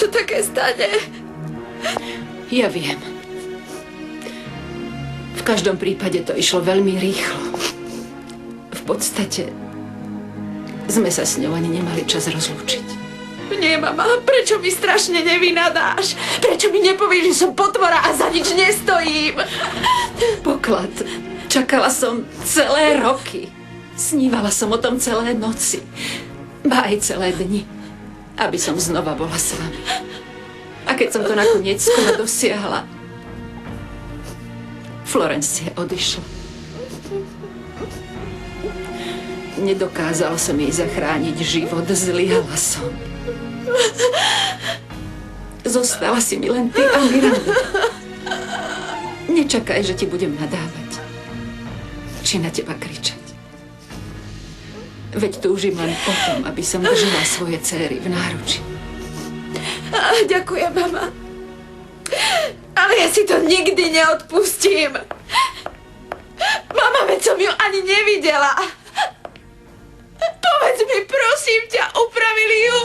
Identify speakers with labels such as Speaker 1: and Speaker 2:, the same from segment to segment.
Speaker 1: niečo také stane.
Speaker 2: Ja viem. V každom prípade to išlo veľmi rýchlo. V podstate sme sa s ňou ani nemali čas rozlúčiť.
Speaker 1: Nie, mama, prečo mi strašne nevynadáš? Prečo mi nepovieš, že som potvora a za nič nestojím?
Speaker 2: Poklad. Čakala som celé roky. Snívala som o tom celé noci. Ba aj celé dni. Aby som znova bola s vami. A keď som to nakoniec skoro dosiahla, Florencie odišla. Nedokázal som jej zachrániť život, zlyhala som. Zostala si mi len ty a Miranda. Nečakaj, že ti budem nadávať. Či na teba kričať. Veď túžim len po tom, aby som držala svoje céry v náruči.
Speaker 1: Ďakujem, mama. Ale ja si to nikdy neodpustím. Mama, veď som ju ani nevidela. Povedz mi, prosím ťa, upravili ju.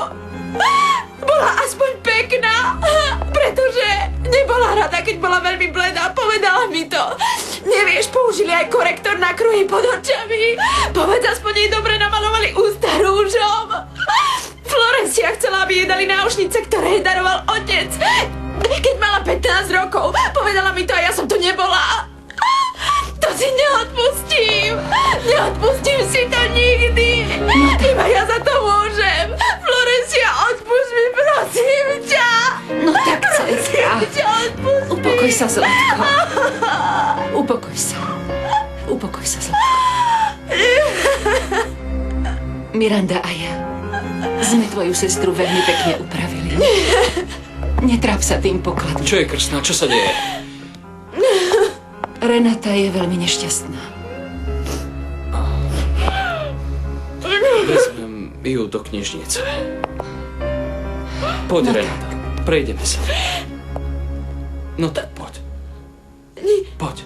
Speaker 1: Bola aspoň pekná, pretože nebola rada, keď bola veľmi bledá. Povedala mi to. Nevieš, použili aj korektor na kruhy pod očami. Povedz, aspoň jej dobre namalovali ústa rúžom. Florencia chcela, aby jej dali náušnice, ktoré jej daroval otec. Keď mala 15 rokov, povedala mi to a ja som tu nebola. To si neodpustím. Neodpustím si to nikdy. Iba ja za to môžem. Florencia, odpust mi, prosím ťa.
Speaker 2: No tak, dcerka. Upokoj sa, Zlatko. Upokoj sa. Upokoj sa, Zlatko. Miranda a ja sme tvoju sestru veľmi pekne upravili. Netráp sa tým, Poklad.
Speaker 3: Čo je, krstná? Čo sa deje?
Speaker 2: Renata je veľmi nešťastná.
Speaker 3: Vezmem ju do knižnice. Poď, no Renata. Prejdeme sa. No tak poď. Poď.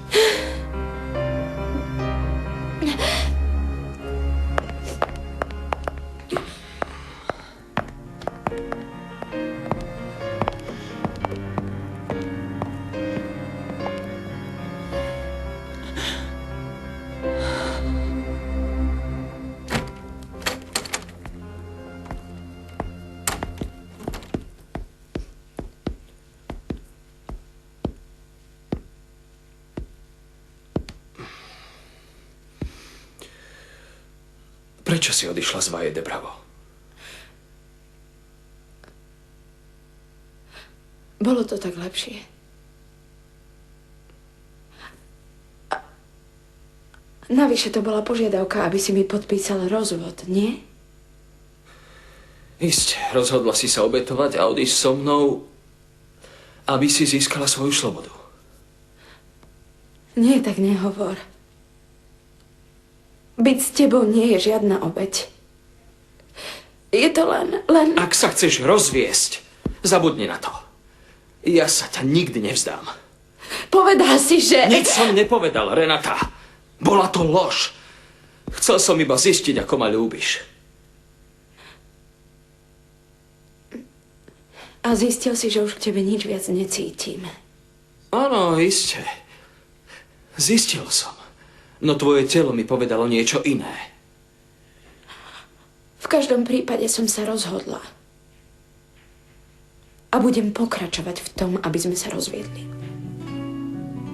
Speaker 3: Prečo si odišla z Valle de Bravo?
Speaker 1: Bolo to tak lepšie. Navyše to bola požiadavka, aby si mi podpísal rozvod, nie?
Speaker 3: Isté, rozhodla si sa obetovať a odísť so mnou, aby si získala svoju slobodu.
Speaker 1: Nie, tak nehovor. Byť s tebou nie je žiadna obeť. Je to len...
Speaker 3: Ak sa chceš rozviesť, zabudni na to. Ja sa ťa nikdy nevzdám.
Speaker 1: Povedal si, že...
Speaker 3: Nič som nepovedal, Renata. Bola to lož. Chcel som iba zistiť, ako ma ľúbiš.
Speaker 1: A zistil si, že už k tebe nič viac necítim.
Speaker 3: Áno, iste. Zistil som. No tvoje telo mi povedalo niečo iné.
Speaker 1: V každom prípade som sa rozhodla. A budem pokračovať v tom, aby sme sa rozviedli.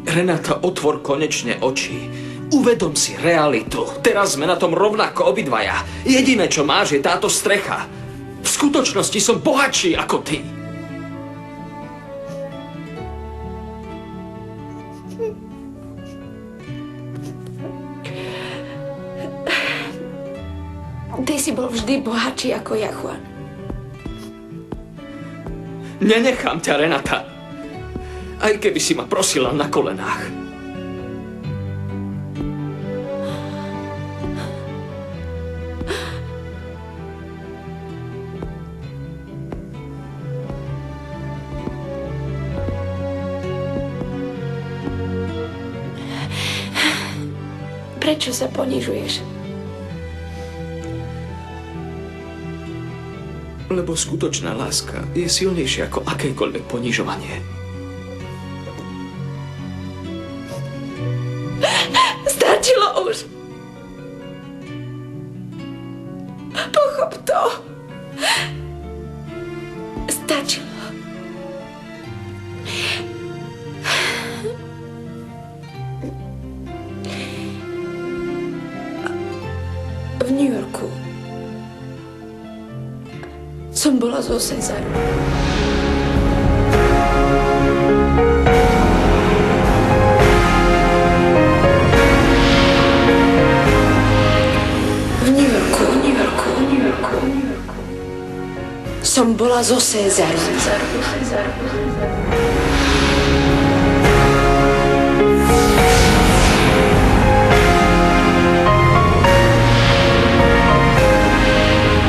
Speaker 3: Renata, otvor konečne oči. Uvedom si realitu. Teraz sme na tom rovnako obidvaja. Jediné, čo máš, je táto strecha. V skutočnosti som bohatší ako ty.
Speaker 1: Ty si bol vždy bohatší ako ja, Juan.
Speaker 3: Nenechám ťa, Renata. Aj keby si ma prosila na kolenách.
Speaker 1: Prečo sa ponižuješ?
Speaker 3: Lebo skutočná láska je silnejšia ako akékoľvek ponižovanie.
Speaker 1: Stačilo už. Pochop to. Stačilo. V New Yorku som bola so Cezarom. V New Yorku som bola so Cezarom.